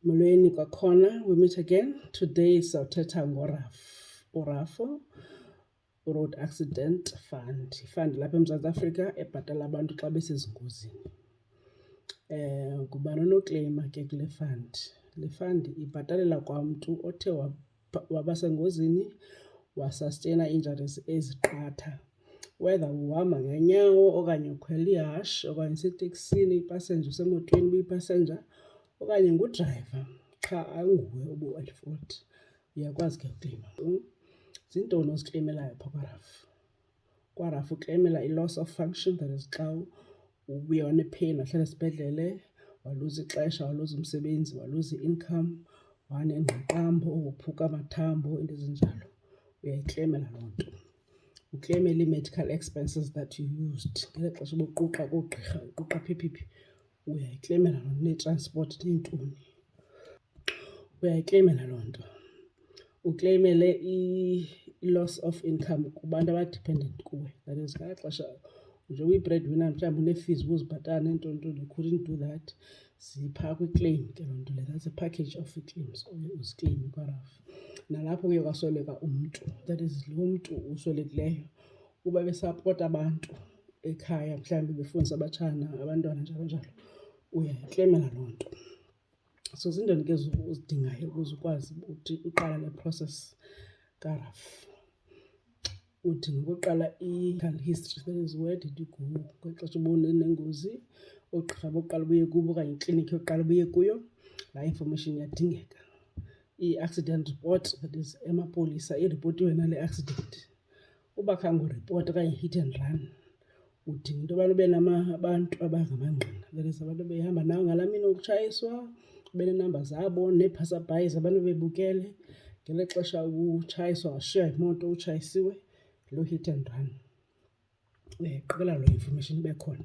Molweni kwakhona, we meet again. Today sizawuthetha urafo, Road Accident Fund. Ifund lapha eMzantsi Afrika ebhatala abantu xa besezingozini. Ngubani onokleyima ke kule fund? Le fund ibhatalela kwamntu othe waba sengozini wasasteyina injuries eziqatha. Whether uhamba ngeenyawo okanye ukhwela ihashe okanye useteksini, ipasenja usemotweni ubuyipasenja okanye ngudrayiva qha ayinguwe obu-at fault, uyakwazi ke ukleyima. Zintoni ozikleyimelayo phaa kwaRAF? KwaRAF ukleyimela i-loss of function, that is xa ubuye wanepain wahlala esibhedlele, waluza ixesha, waluza umsebenzi, waluza i-income, wanengqaqambo, wophuka amathambo, into ezinjalo, uyayikleyimela loo nto. Ukleyimela ii-medical expenses that you used ngeli xesha ubuquqa koogqirha, uquqa phi, uyayikleyimela loo nto, neetransport neentoni, uyayikleyimela loo nto. Ukleyimele i-loss of income kubantu abadependent kuwe, that is ngeli xesha nje uyi-breadwinner mhlawumbi une-fees ubuzibhatala neentoni, you couldn't do that, ziphaa kwiclaim ke loo nto leyo. That's a package of ii-claims uzikleyime kwaRAF. Nalapho kuye kwasweleka umntu, that is lo mntu uswelekileyo uba besapota abantu ekhaya, mhlawumbi befundisa abatshana, abantwana, njalo njalo, uyayikleyimela loo nto. So zintoni ke uzidingayo ukuze ukwazi uqala le process kaRAF? Udinga ukuqala i-medical history, that is where did you go kwexesha ubunengozi, oogqirha bokuqala ubuye kubo okanye ikliniki yokuqala ubuye kuyo. Laa information iyadingeka. I-accident report, that is emapolisa iripotiwe nale accident. Uba khange uripoti okanye hit and run, udinga into yobana ube nabantu abangamangqina, that is abantu behamba nawe ngalaa mini ukutshayiswa, ube neenamba zabo neepasabhayi abantu bebukele ngeli xesha utshayiswa, washiya yimoto utshayisiwe, loo hit and run. Uyayiqokelela loo information ibe khona.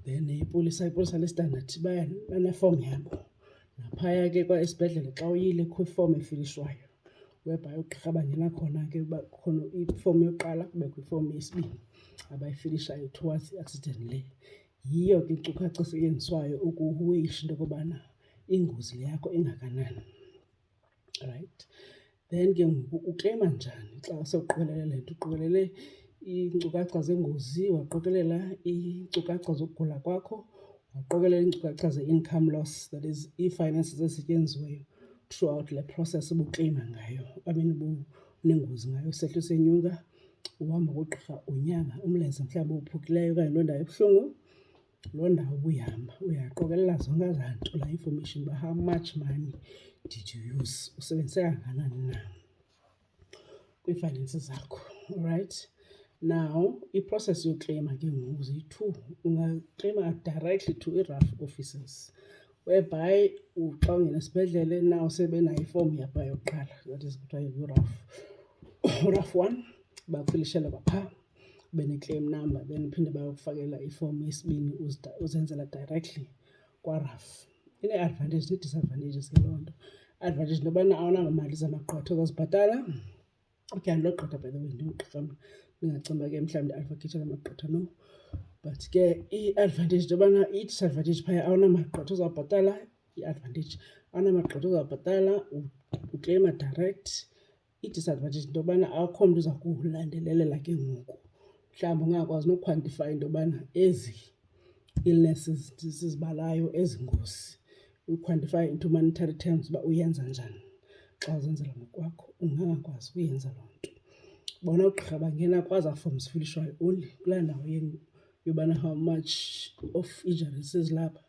Then ipolisa lestandathi banefom yabo. Naphaya ke kwa esibhedlele xa uyile kukho ifom efilishwayo, whereby ugqirha bangena khona ke uba khona ifom yokuqala kubekho ifom yesibini abayifilishayo towards i-accident le. Yiyo ke inkcukacha esetyenziswayo ukuwisha into yokobana ingozi le yakho ingakanani. Right? Then ke ngoku ukleyima njani xa sewuqokelele le nto? Uqokelele iinkcukacha zengozi, waqokelela iinkcukacha zokugula kwakho, waqokelela iinkcukacha ze-income loss, that is ii-finances ezisetyenziweyo throughout le process ubukleyima ngayo, ubunengozi ngayo, isehlo senyuka, uhamba kugqirha unyanga umlenze mhlawumbi ophukileyo okanye loo ndawo ebuhlungu, loo ndawo ubuyihamba. Uyaqokelela zonke ezaa nto, laa information uba how much money did you use, usebenzise kangakanani na kwii-finances zakho. Alright? Now, iprocess yokleyima ke ngoku ziyi-two. Ungakleyima directly to i-RAF offices, whereby xa ungena esibhedlele now sebenayo ifom yapha yokuqala, that is kuthiwa yi-RAF. RAF 1 bakufilishela kwaphaa, ube ne-claim number, then phinde bayokufakela ifom yesibini uzenzela directly kwaRAF. Ine-advantage nee-disadvantages ke loo nto. Advantage into yobana awunamali zamagqwetha ozazibhatala. Okay, andilogqitha by the way, ndingugqirha mna, ndingacinga uba ke mhlawumbi ndi-advoceyitela amagqwetha, no. But ke i-advantage into yobana, i-disadvantage phaya awunamagqwetha ozawubhatala, i-advantage awunamagqwetha ozawubhatala, ukleyima direct. I-disadvantage into yobana akukho mntu uza kulandelelela ke ngoku. Mhlawumbi ungakwazi nokukhwantifaya into yobana ezi illnesses sizibalayo, ezi ngozi, ukhwantifaye into monetary terms uba uyenza njani xa uzenzela ngokwakho, ungangakwazi ukuyenza loo nto. Bona ugqirha bangena kwazaa forms zifilishwayo only kulaa ndawo yobana how much of injuries ezilapha,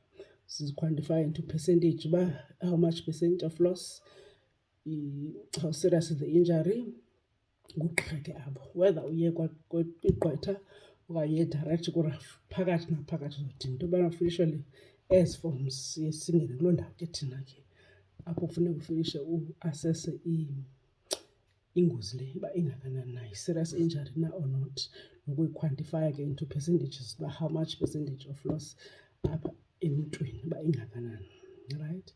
sizikhwantifaye into percentage uba how much percent of loss, how serious is the injury. Ngugqirha ke abo, whether uye kwigqwetha okanye uye direct kuRAF, phakathi naphakathi uzodinga into yobana ufilishele ezi forms. Siye singene kuloo ndawo ke thina ke apho kufuneka ufilishe uasese ingozi le uba ingakanani na, yi-serious injury na or not, nokuyikhwantifaya ke into percentages uba how much percentage of loss apha emntwini uba ingakanani. Right?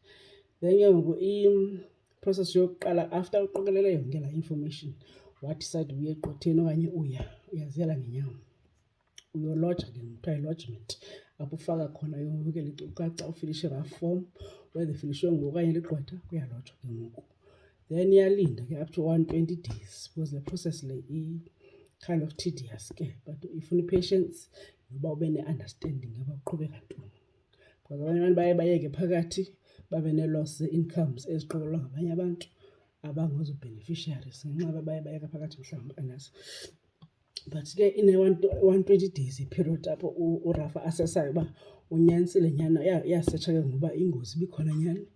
Then ke ngoku i-process yokuqala after uqokelele yonke laa information, wadicide uya egqwetheni okanye uyaziyela ngeenyawo, uyoloja ke kuthiwa yi-lodgement. apho ufaka khona yonke le nkcukacha ufilishe RAF form, whether ifilishwe ngoku okanye ligqwetha kuyalotshwa ke ngoku. Then iyalinda ke up to 120 days because the process le kind of tedious ke, but ifuna i-patience noba ube ne-understanding yoba uqhubeka ntoni. Because abanye abantu baye bayeke phakathi babe ne-loss ze-incomes eziqokelwa ngabanye abantu abangozo-beneficiaries ngenxa yoba baye bayeka phakathi mhlawumbi anazi. But ke ine-120 days i-period apho uRAF asesayo uba unyanisile nyhani, iyasetsha ke ngoba ingozi ibikhona nyhani,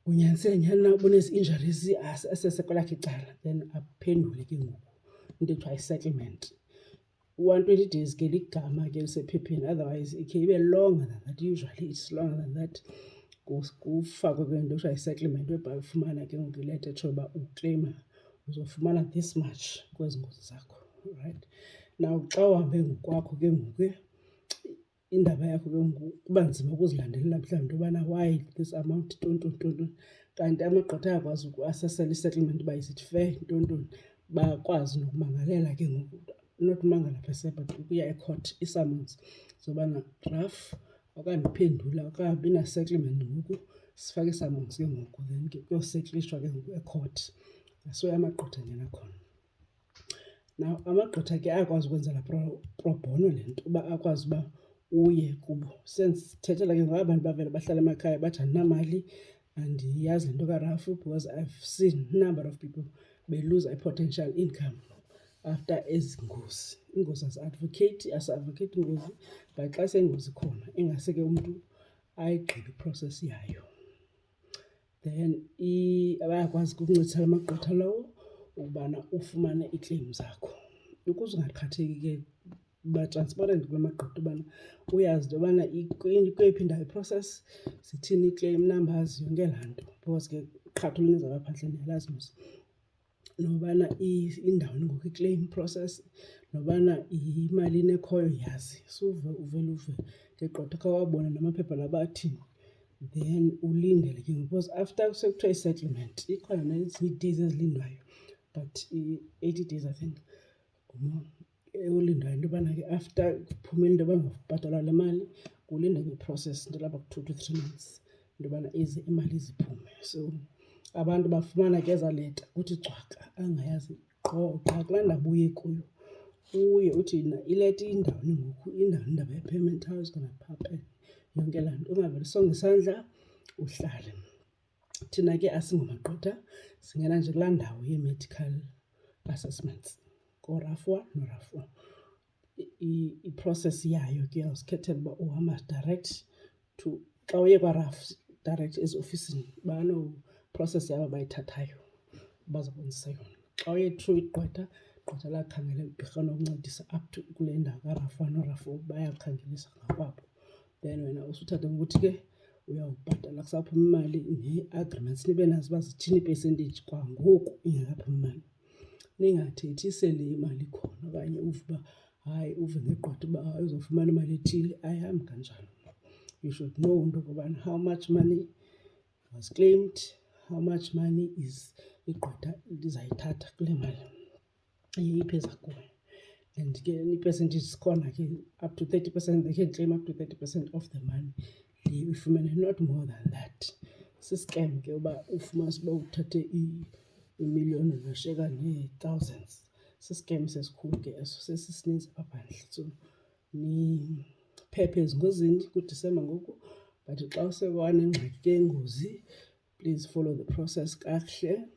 unyanisile nyhani na ubunezi-injuries, asese kwelakhe icala, then aphendule ke ngoku into ekuthiwa yi-settlement. 120 days ke ligama ke lisephepheni, otherwise ikhe ibe longer than that. Usually it's longer than that. Kufakwe ke into ekuthiwa yi-settlement whereby ufumana ke ngoku ileta etshoyo uba ukleyima uzofumana this much kwezi ngozi zakho, right? Now xa uhambe ngokwakho ke ngoku indaba yakho ke ngoku kuba nzima ukuzilandelela mhlawumbi into yobana why this amount tontontoni, kanti amagqwetha ayakwazi ukuasesela i-settlement uba is it fair ntontoni, bakwazi nokumangalela ke ngoku, not umangala per se but ukuya ecourt isummons zobana RAF okanye uphendula okabi na-settlement ngoku, sifake isummons ke ngoku then ke kuyosetlishwa ke ngoku ecourt. So amagqwetha nyana akhona. Now amagqwetha ke ayakwazi ukwenzela pro bono le nto uba akwazi uba uye kubo. Sithethela ke ngoku abantu bavele bahlala emakhaya bathi andinamali, andiyazi le nto kaRAF, because I've seen a number of people lose a potential income after ezi ngozi. Ingozi asi-advocate ingozi, but xa seyingozi khona ingase ke umntu ayigqibe iprocess yayo. Then bayakwazi ukuncedisana amagqwetha lawo ukubana ufumane iiclaim zakho. Ukuze ungaqhatheki ke ba-transparent kula magqwetha ubana uyazi into yobana kweyiphi indawo iprocess, zithini ii-claim numbers, yonke laa nto. Because ke uqhatho oluninzi apha niyalazi mos, nobana indawoni ngoku i-claim process, nobana imalini ekhoyo yazi. So uvele uve ngegqwetha kha wabona namaphepha la bathini, then ulindele ke ngoku. Because after sekuthiwa i-settlement ikhona nezinye ii-days ezilindwayo, but 80 days I think ulindwayo into yobana ke after kuphumile into yoba ngabhatalwa le mali, kulindwa nge-process into lapha ku-2 to 3 months into yobana ize imali ziphume. So abantu bafumana ke eza leta uthi cwaka angayazi qho qha kulaa ndaba uye kuyo, uye uthi ileta indawoni ngoku, indawoni indaba ye-payment, how is gonna happen, yonke laa nto. Ungavele usonge isandla uhlale. Thina ke asingomagqwetha, singena nje kulaa ndawo yee-medical assessments, kooRAF 1 noRAF 4. Iprocess yayo ke uyawuzikhethela uba uhamba direct to, xa uye kwaRAF direct eziofisini banoo-process yabo bayithathayo bazokwenzisa yona. Xa uye through igqwetha, igqwetha lakhangela ugqirha onokuncedisa up to kule ndawo kaRAF 1 noRAF 4 bayakhangelisa ngakwabo. Then wena usuthathe ngokuthi ke uyawubhatala kusaphuma imali, nee-agreements nibe nazo uba zithini ii-percentage kwangoku ingekaphumi imali. Ningathethi sele imali khona okanye uve uba hayi, uve ngegqwetha uba hayi uzofumana imali ethile. Ayihambi kanjalo. You should know into yokubana how much money was claimed, how much money is igqwetha lizayithatha kule mali yeyiphi eza kuwe. And ke ii-percentage zikhona ke up to 30%, they can claim up to 30% of the money le uyifumene, not more than that. Siscam ke uba ufumanise uba uthathe imiliyoni unashiyeka nee-thousands. Siscam esikhulu ke eso, sesisininzi apha phandle. So niphephe ezingozini kuDisemba ngoku, but xa usewanengxaki ke yengozi, please follow the process kakuhle .